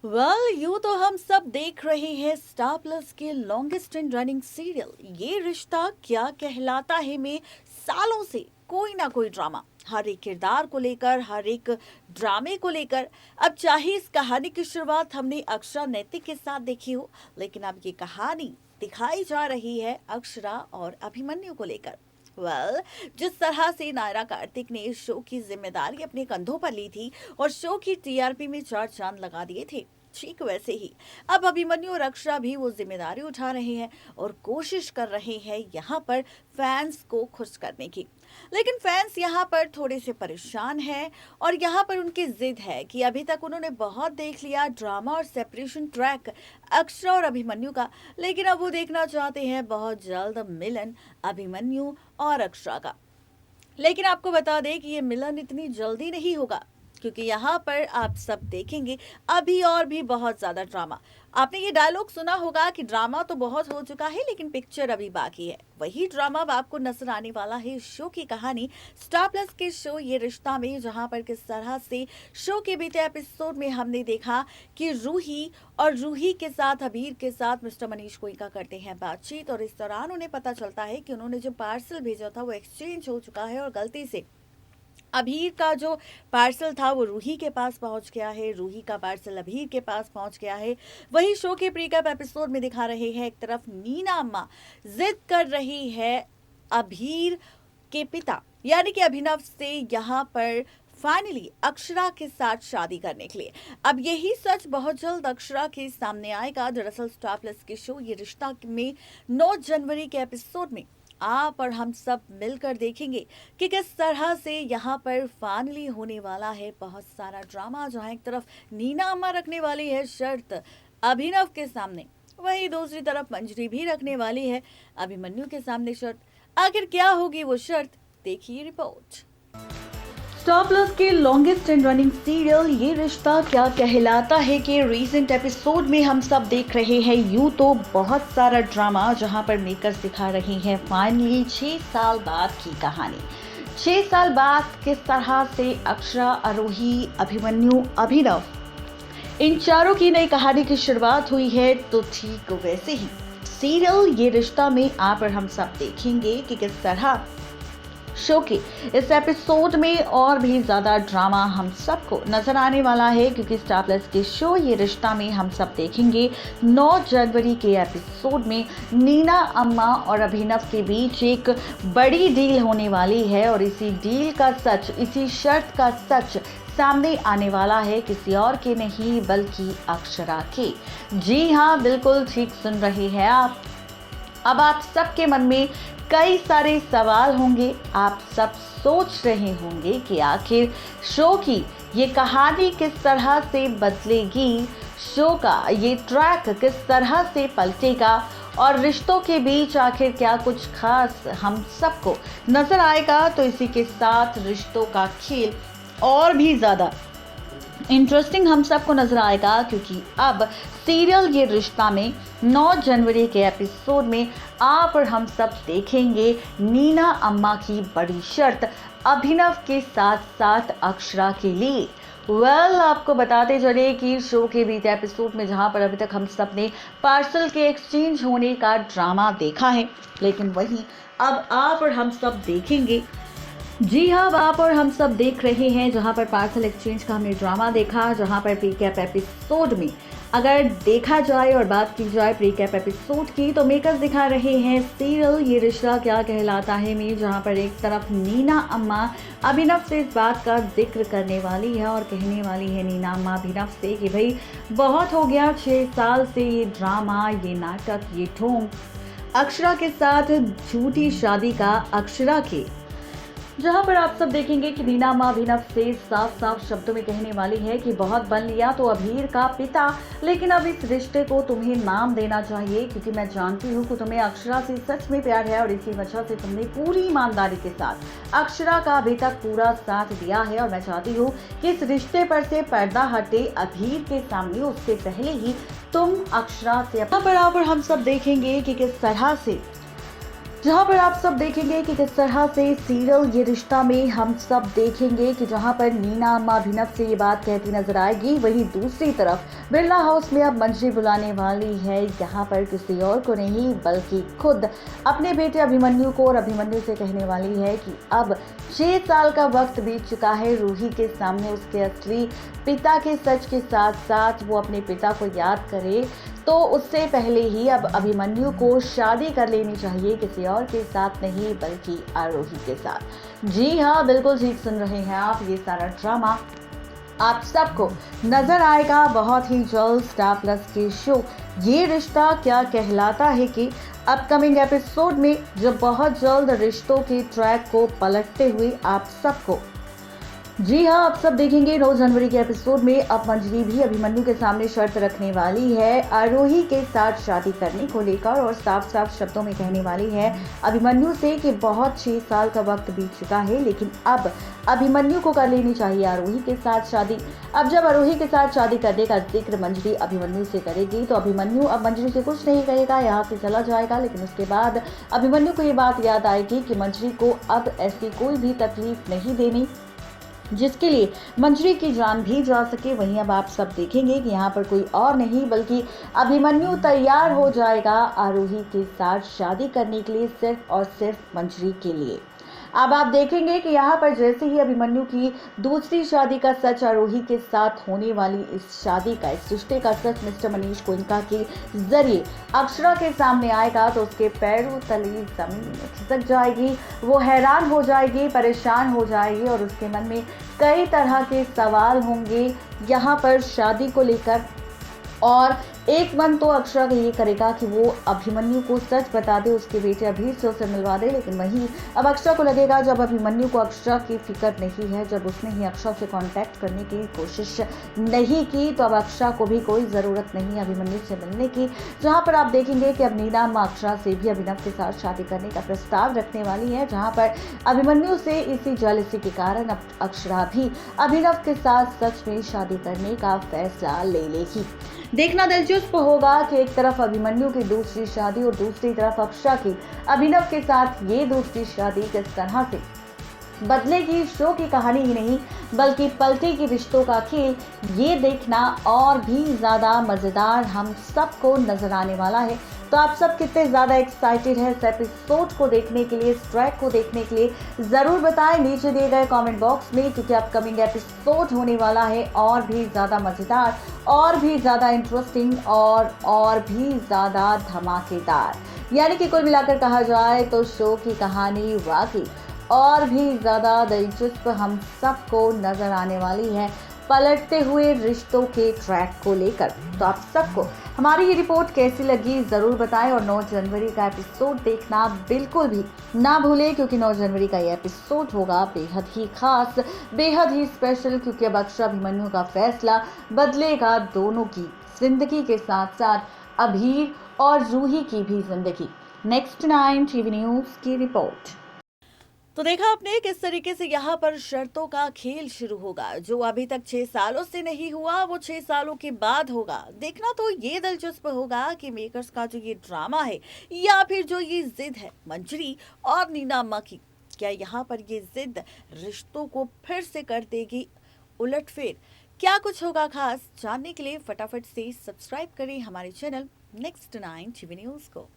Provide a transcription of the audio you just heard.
यूं तो हम सब देख रहे हैं स्टार प्लस के लॉन्गेस्ट एंड रनिंग सीरियल ये रिश्ता क्या कहलाता है में सालों से कोई ना कोई ड्रामा, हर एक किरदार को लेकर, हर एक ड्रामे को लेकर। अब चाहे इस कहानी की शुरुआत हमने अक्षरा नैतिक के साथ देखी हो, लेकिन अब ये कहानी दिखाई जा रही है अक्षरा और अभिमन्यु को लेकर। जिस तरह से नायरा कार्तिक ने इस शो की जिम्मेदारी अपने कंधों पर ली थी और शो की टीआरपी में चार चांद लगा दिए थे, ठीक वैसे ही अब अभिमन्यु और अक्षरा भी वो जिम्मेदारी उठा रहे हैं और कोशिश कर रहे हैं यहाँ पर फैंस को खुश करने की। लेकिन फैंस यहाँ पर थोड़े से परेशान हैं और यहाँ पर उनकी जिद है कि अभी तक उन्होंने बहुत देख लिया ड्रामा और सेपरेशन ट्रैक अक्षरा और अभिमन्यु का, लेकिन अब वो देखना चाहते हैं बहुत जल्द मिलन अभिमन्यु और अक्षरा का। लेकिन आपको बता दें कि ये मिलन इतनी जल्दी नहीं होगा, क्योंकि यहाँ पर आप सब देखेंगे अभी और भी बहुत ज्यादा ड्रामा। आपने ये डायलॉग सुना होगा कि ड्रामा तो बहुत हो चुका है लेकिन पिक्चर अभी बाकी है। वही ड्रामा अब आपको नजर आने वाला है इस शो की कहानी स्टार प्लस के शो ये रिश्ता में, जहाँ पर किस तरह से शो के बीते एपिसोड में हमने देखा कि रूही के साथ अबीर के साथ मिस्टर मनीष गोयनका करते हैं बातचीत और इस दौरान उन्हें पता चलता है कि उन्होंने जो पार्सल भेजा था वो एक्सचेंज हो चुका है और गलती से अभीर का जो पार्सल था वो रूही के पास पहुंच गया है, रूही का पार्सल अभीर के पास पहुंच गया है। वही शो के प्रीकैप एपिसोड में दिखा रहे हैं, एक तरफ नीना अम्मा जिद कर रही है अभीर के पिता यानी कि अभिनव से यहाँ पर फाइनली अक्षरा के साथ शादी करने के लिए। अब यही सच बहुत जल्द अक्षरा के सामने आएगा। दरअसल स्टार प्लस के शो ये रिश्ता में 9 जनवरी के एपिसोड में आप और हम सब मिलकर देखेंगे कि किस तरह से यहाँ पर फाइनली होने वाला है बहुत सारा ड्रामा। जहाँ एक तरफ नीना अम्मा रखने वाली है शर्त अभिनव के सामने, वही दूसरी तरफ मंजरी भी रखने वाली है अभिमन्यु के सामने शर्त। आखिर क्या होगी वो शर्त, देखिए रिपोर्ट। स्टार प्लस के लॉन्गेस्ट एंड रनिंग सीरियल ये रिश्ता क्या कहलाता है के रीसेंट एपिसोड में हम सब देख रहे हैं यूं तो बहुत सारा ड्रामा, जहां पर मेकर्स दिखा रहे हैं फाइनली 6 साल बाद की कहानी। 6 साल बाद किस तरह से अक्षरा, आरोही, अभिमन्यु, अभिनव इन चारों की नई कहानी की शुरुआत हुई है, तो ठीक वैसे ही सीरियल ये रिश्ता में आप और हम सब देखेंगे कि किस तरह शो के इस एपिसोड में और भी ज्यादा ड्रामा हम सबको नजर आने वाला है, क्योंकि स्टार प्लस के शो ये रिश्ता में हम सब देखेंगे 9 जनवरी के एपिसोड में नीना अम्मा और अभिनव के बीच एक बड़ी डील होने वाली है और इसी डील का सच, इसी शर्त का सच सामने आने वाला है किसी और के नहीं बल्कि अक्षरा के। जी हाँ, बिल्कुल ठीक सुन रहे हैं आप। अब आप सबके मन में कई सारे सवाल होंगे, आप सब सोच रहे होंगे कि आखिर शो की ये कहानी किस तरह से बदलेगी, शो का ये ट्रैक किस तरह से पलटेगा और रिश्तों के बीच आखिर क्या कुछ खास हम सबको नजर आएगा। तो इसी के साथ रिश्तों का खेल और भी ज़्यादा इंटरेस्टिंग हम सबको नजर आएगा, क्योंकि अब सीरियल ये रिश्ता में 9 जनवरी के एपिसोड में आप और हम सब देखेंगे नीना अम्मा की बड़ी शर्त अभिनव के साथ साथ अक्षरा के लिए। आपको बताते चले कि शो के बीते एपिसोड में जहां पर अभी तक हम सब ने पार्सल के एक्सचेंज होने का ड्रामा देखा है, लेकिन वहीं अब आप और हम सब देखेंगे, जी हाँ, आप और हम सब देख रहे हैं जहां पर पार्सल एक्सचेंज का हमने ड्रामा देखा, जहां पर प्रीकैप एपिसोड में अगर देखा जाए और बात की जाए प्रीकैप एपिसोड की, तो मेकर्स दिखा रहे हैं सीरियल ये रिश्ता क्या कहलाता है में, जहां पर एक तरफ नीना अम्मा अभिनव से इस बात का जिक्र करने वाली है और कहने वाली है नीना अम्मा अभिनव से कि भाई बहुत हो गया 6 साल से ये ड्रामा, ये नाटक, ये ढोंग अक्षरा के साथ झूठी शादी का अक्षरा के। जहां पर आप सब देखेंगे कि नीना अम्मा अभिनव से साफ साफ शब्दों में कहने वाली है कि बहुत बन लिया तो अभीर का पिता, लेकिन अब इस रिश्ते को तुम्हें नाम देना चाहिए, क्योंकि मैं जानती हूँ कि तुम्हें अक्षरा से सच में प्यार है और इसी वजह से तुमने पूरी ईमानदारी के साथ अक्षरा का अभी तक पूरा साथ दिया है और मैं चाहती हूँ कि इस रिश्ते पर से पर्दा हटे अभीर के सामने, उससे पहले ही तुम अक्षरा से बराबर हम सब देखेंगे कि किस तरह से जहां पर आप सब देखेंगे कि किस तरह से सीरियल ये रिश्ता में हम सब देखेंगे कि जहां पर नीना अम्मा अभिनव से ये बात कहती नजर आएगी, वहीं दूसरी तरफ बिरला हाउस में अब मंजरी बुलाने वाली है यहाँ पर किसी और को नहीं बल्कि खुद अपने बेटे अभिमन्यु को, और अभिमन्यु से कहने वाली है कि अब 6 साल का वक्त बीत चुका है। रूही के सामने उसके असली पिता के सच के साथ साथ वो अपने पिता को याद करे, तो उससे पहले ही अब अभिमन्यु को शादी कर लेनी चाहिए, किसी और के साथ नहीं बल्कि आरोही के साथ। जी हाँ, बिल्कुल ठीक सुन रहे हैं आप, ये सारा ड्रामा आप सबको नजर आएगा बहुत ही जल्द स्टार प्लस के शो ये रिश्ता क्या कहलाता है कि अपकमिंग एपिसोड में, जो बहुत जल्द रिश्तों के ट्रैक को पलटते हुए आप सबको, जी हाँ, आप सब देखेंगे 9 जनवरी के एपिसोड में अब मंजरी भी अभिमन्यु के सामने शर्त रखने वाली है आरोही के साथ शादी करने को लेकर, और साफ साफ शब्दों में कहने वाली है अभिमन्यु से कि बहुत 6 साल का वक्त बीत चुका है, लेकिन अब अभिमन्यु को कर लेनी चाहिए आरोही के साथ शादी। अब जब आरोही के साथ शादी करने का जिक्र मंजरी अभिमन्यु से करेगी तो अभिमन्यु अब मंजरी से कुछ नहीं कहेगा, यहाँ से चला जाएगा। लेकिन उसके बाद अभिमन्यु को ये बात याद आएगी कि मंजरी को अब ऐसी कोई भी तकलीफ नहीं देनी जिसके लिए मंजरी की जान भी जा सके। वहीं अब आप सब देखेंगे कि यहाँ पर कोई और नहीं बल्कि अभिमन्यु तैयार हो जाएगा आरोही के साथ शादी करने के लिए, सिर्फ और सिर्फ मंजरी के लिए। अब आप देखेंगे कि यहाँ पर जैसे ही अभिमन्यु की दूसरी शादी का सच, आरोही के साथ होने वाली इस शादी का, इस रिश्ते का सच मिस्टर मनीष गोयनका के जरिए अक्षरा के सामने आएगा, तो उसके पैरों तले जमीन खिसक जाएगी, वो हैरान हो जाएगी, परेशान हो जाएगी, और उसके मन में कई तरह के सवाल होंगे यहाँ पर शादी को लेकर। और एक मन तो अक्षरा का ये करेगा कि वो अभिमन्यु को सच बता दे, उसके बेटे अभीर से उसे मिलवा दे। लेकिन वहीं अब अक्षरा को लगेगा जब अभिमन्यु को अक्षरा की फिक्र नहीं है, जब उसने ही अक्षरा से कांटेक्ट करने की कोशिश नहीं की, तो अब अक्षरा को भी कोई ज़रूरत नहीं अभिमन्यु से मिलने की। जहाँ पर आप देखेंगे कि अब नीना अम्मा अक्षरा से भी अभिनव के साथ शादी करने का प्रस्ताव रखने वाली है, जहाँ पर अभिमन्यु से इसी जेलसी के कारण अब अक्षरा भी अभिनव के साथ सच में शादी करने का फैसला ले लेगी। देखना दिलचस्प होगा कि एक तरफ अभिमन्यु की दूसरी शादी और दूसरी तरफ अक्षरा की अभिनव के साथ ये दूसरी शादी किस तरह से बदलेगी शो की कहानी ही नहीं बल्कि पलटेगी रिश्तों का खेल, ये देखना और भी ज्यादा मजेदार हम सबको नजर आने वाला है। तो आप सब कितने ज्यादा एक्साइटेड हैं इस एपिसोड को देखने के लिए, इस ट्रैक को देखने के लिए, जरूर बताएं नीचे दिए गए कमेंट बॉक्स में, क्योंकि अपकमिंग एपिसोड होने वाला है और भी ज्यादा मजेदार, और भी ज्यादा इंटरेस्टिंग, और भी ज्यादा धमाकेदार। यानी कि कुल मिलाकर कहा जाए तो शो की कहानी वाकई और भी ज़्यादा दिलचस्प हम सबको नज़र आने वाली है पलटते हुए रिश्तों के ट्रैक को लेकर। तो आप सबको हमारी ये रिपोर्ट कैसी लगी ज़रूर बताएं, और 9 जनवरी का एपिसोड देखना बिल्कुल भी ना भूलें, क्योंकि 9 जनवरी का ये एपिसोड होगा बेहद ही खास, बेहद ही स्पेशल, क्योंकि अब अक्षरा अभिमन्यु का फैसला बदलेगा दोनों की जिंदगी के साथ साथ अभीर और रूही की भी जिंदगी। नेक्स्ट 9 टीवी न्यूज़ की रिपोर्ट। तो देखा आपने किस तरीके से यहाँ पर शर्तों का खेल शुरू होगा, जो अभी तक 6 सालों से नहीं हुआ वो 6 सालों के बाद होगा। देखना तो ये दिलचस्प होगा कि मेकर्स का जो ये ड्रामा है या फिर जो ये जिद है मंजरी और नीना अम्मा की, क्या यहाँ पर ये जिद रिश्तों को फिर से कर देगी उलटफेर? क्या कुछ होगा खास, जानने के लिए फटाफट से सब्सक्राइब करें हमारे चैनल नेक्स्ट 9 टीवी न्यूज़ को।